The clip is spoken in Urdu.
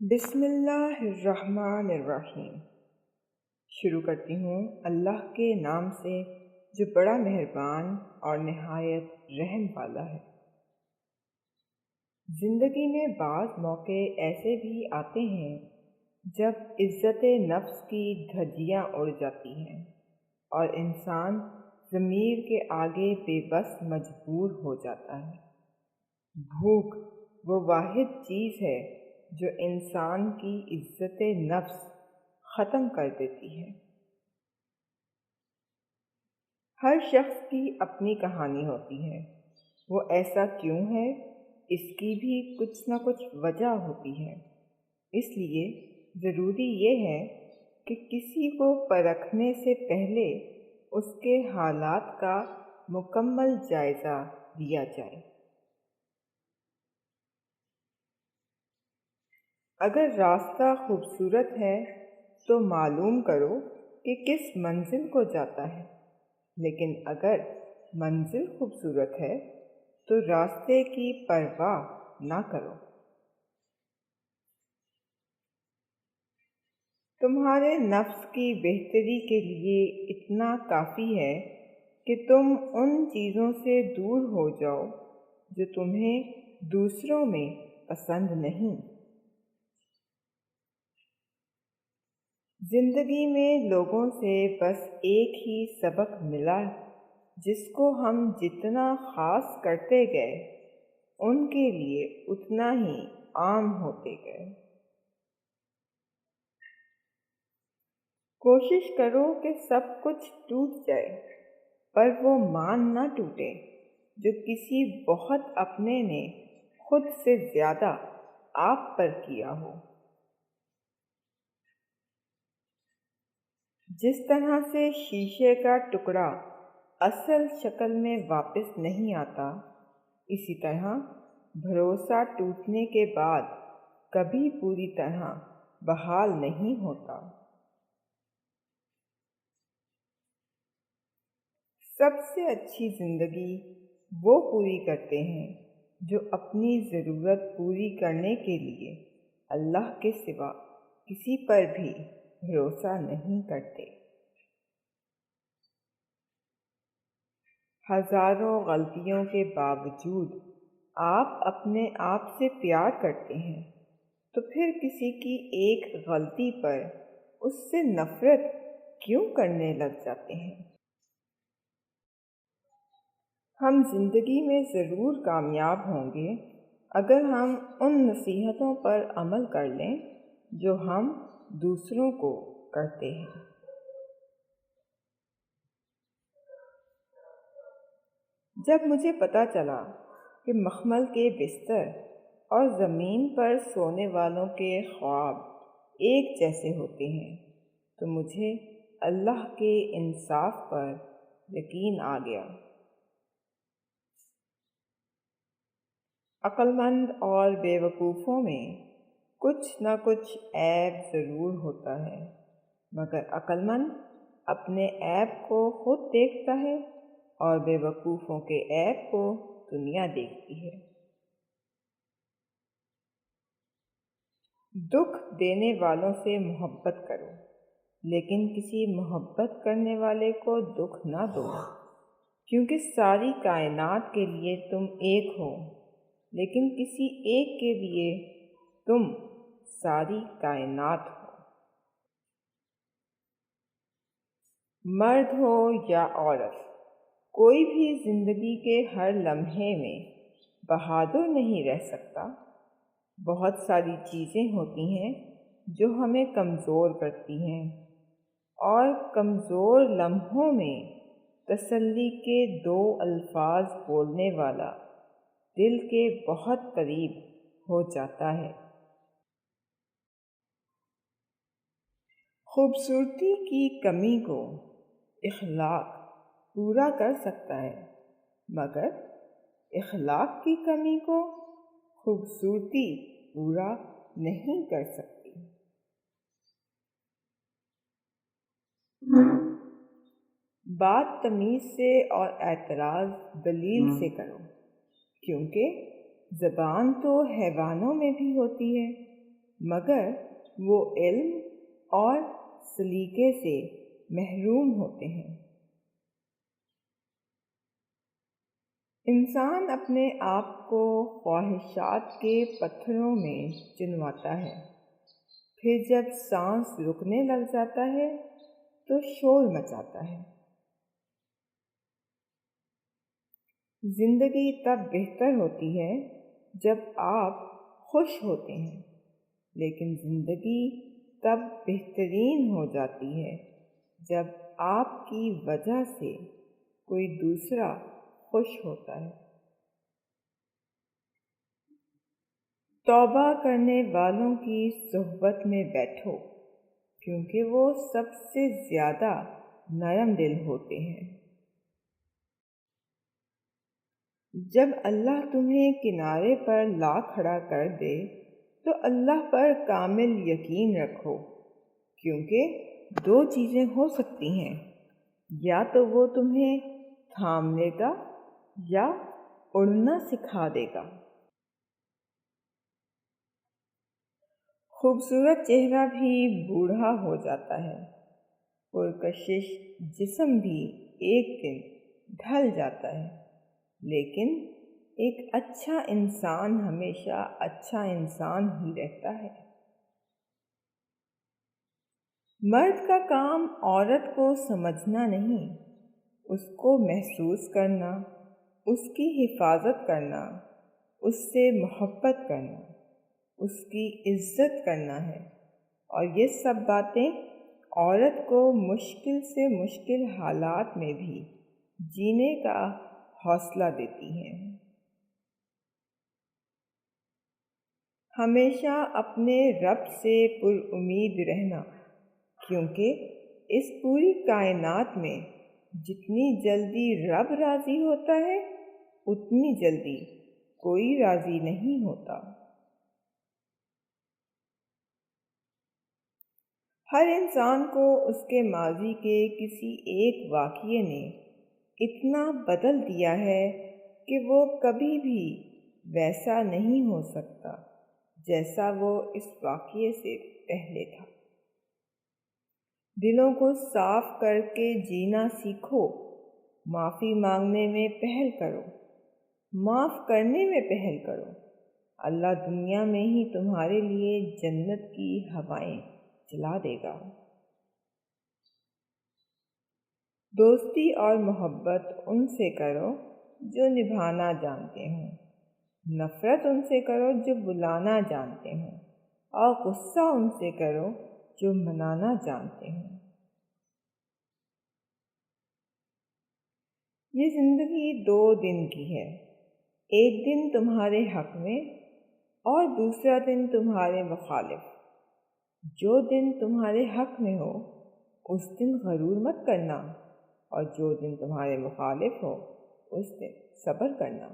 بسم اللہ الرحمن الرحیم۔ شروع کرتی ہوں اللہ کے نام سے جو بڑا مہربان اور نہایت رحم والا ہے۔ زندگی میں بعض موقع ایسے بھی آتے ہیں جب عزت نفس کی دھجیاں اڑ جاتی ہیں اور انسان ضمیر کے آگے بے بس مجبور ہو جاتا ہے۔ بھوک وہ واحد چیز ہے جو انسان کی عزت نفس ختم کر دیتی ہے۔ ہر شخص کی اپنی کہانی ہوتی ہے، وہ ایسا کیوں ہے، اس کی بھی کچھ نہ کچھ وجہ ہوتی ہے۔ اس لیے ضروری یہ ہے کہ کسی کو پرکھنے سے پہلے اس کے حالات کا مکمل جائزہ لیا جائے۔ اگر راستہ خوبصورت ہے تو معلوم کرو کہ کس منزل کو جاتا ہے، لیکن اگر منزل خوبصورت ہے تو راستے کی پرواہ نہ کرو۔ تمہارے نفس کی بہتری کے لیے اتنا کافی ہے کہ تم ان چیزوں سے دور ہو جاؤ جو تمہیں دوسروں میں پسند نہیں۔ زندگی میں لوگوں سے بس ایک ہی سبق ملا جس کو ہم جتنا خاص کرتے گئے ان کے لیے اتنا ہی عام ہوتے گئے۔ کوشش کرو کہ سب کچھ ٹوٹ جائے پر وہ مان نہ ٹوٹے جو کسی بہت اپنے نے خود سے زیادہ آپ پر کیا ہو۔ جس طرح سے شیشے کا ٹکڑا اصل شکل میں واپس نہیں آتا، اسی طرح بھروسہ ٹوٹنے کے بعد کبھی پوری طرح بحال نہیں ہوتا۔ سب سے اچھی زندگی وہ پوری کرتے ہیں جو اپنی ضرورت پوری کرنے کے لیے اللہ کے سوا کسی پر بھی بھروسہ نہیں کرتے۔ ہزاروں غلطیوں کے باوجود آپ اپنے آپ سے پیار کرتے ہیں تو پھر کسی کی ایک غلطی پر اس سے نفرت کیوں کرنے لگ جاتے ہیں؟ ہم زندگی میں ضرور کامیاب ہوں گے اگر ہم ان نصیحتوں پر عمل کر لیں جو ہم دوسروں کو کرتے ہیں۔ جب مجھے پتہ چلا کہ مخمل کے بستر اور زمین پر سونے والوں کے خواب ایک جیسے ہوتے ہیں تو مجھے اللہ کے انصاف پر یقین آ گیا۔ عقل مند اور بے وقوفوں میں کچھ نہ کچھ عیب ضرور ہوتا ہے، مگر عقل مند اپنے عیب کو خود دیکھتا ہے اور بے وقوفوں کے عیب کو دنیا دیکھتی ہے۔ دکھ دینے والوں سے محبت کرو، لیکن کسی محبت کرنے والے کو دکھ نہ دو، کیونکہ ساری کائنات کے لیے تم ایک ہو، لیکن کسی ایک کے لیے تم ساری کائنات ہو۔ مرد ہو یا عورت، کوئی بھی زندگی کے ہر لمحے میں بہادر نہیں رہ سکتا۔ بہت ساری چیزیں ہوتی ہیں جو ہمیں کمزور کرتی ہیں، اور کمزور لمحوں میں تسلی کے دو الفاظ بولنے والا دل کے بہت قریب ہو جاتا ہے۔ خوبصورتی کی کمی کو اخلاق پورا کر سکتا ہے، مگر اخلاق کی کمی کو خوبصورتی پورا نہیں کر سکتی۔ بات تمیز سے اور اعتراض دلیل سے کرو، کیونکہ زبان تو حیوانوں میں بھی ہوتی ہے، مگر وہ علم اور سلیقے سے محروم ہوتے ہیں۔ انسان اپنے آپ کو خواہشات کے پتھروں میں چنواتا ہے، پھر جب سانس رکنے لگ جاتا ہے تو شور مچاتا ہے۔ زندگی تب بہتر ہوتی ہے جب آپ خوش ہوتے ہیں، لیکن زندگی تب بہترین ہو جاتی ہے جب آپ کی وجہ سے کوئی دوسرا خوش ہوتا ہے۔ توبہ کرنے والوں کی صحبت میں بیٹھو، کیونکہ وہ سب سے زیادہ نرم دل ہوتے ہیں۔ جب اللہ تمہیں کنارے پر لا کھڑا کر دے تو اللہ پر کامل یقین رکھو، کیونکہ دو چیزیں ہو سکتی ہیں، یا تو وہ تمہیں تھام لے گا یا اڑنا سکھا دے گا۔ خوبصورت چہرہ بھی بوڑھا ہو جاتا ہے، پرکشش جسم بھی ایک دن ڈھل جاتا ہے، لیکن ایک اچھا انسان ہمیشہ اچھا انسان ہی رہتا ہے۔ مرد کا کام عورت کو سمجھنا نہیں، اس کو محسوس کرنا، اس کی حفاظت کرنا، اس سے محبت کرنا، اس کی عزت کرنا ہے، اور یہ سب باتیں عورت کو مشکل سے مشکل حالات میں بھی جینے کا حوصلہ دیتی ہیں۔ ہمیشہ اپنے رب سے پر امید رہنا، کیونکہ اس پوری کائنات میں جتنی جلدی رب راضی ہوتا ہے اتنی جلدی کوئی راضی نہیں ہوتا۔ ہر انسان کو اس کے ماضی کے کسی ایک واقعے نے اتنا بدل دیا ہے کہ وہ کبھی بھی ویسا نہیں ہو سکتا جیسا وہ اس واقعے سے پہلے تھا۔ دلوں کو صاف کر کے جینا سیکھو، معافی مانگنے میں پہل کرو، معاف کرنے میں پہل کرو۔ اللہ دنیا میں ہی تمہارے لیے جنت کی ہوائیں چلا دے گا۔ دوستی اور محبت ان سے کرو جو نبھانا جانتے ہوں، نفرت ان سے کرو جو بلانا جانتے ہوں، اور غصہ ان سے کرو جو منانا جانتے ہوں۔ یہ زندگی 2 دن کی ہے، ایک دن تمہارے حق میں اور دوسرا دن تمہارے مخالف۔ جو دن تمہارے حق میں ہو اس دن غرور مت کرنا، اور جو دن تمہارے مخالف ہو اس دن صبر کرنا۔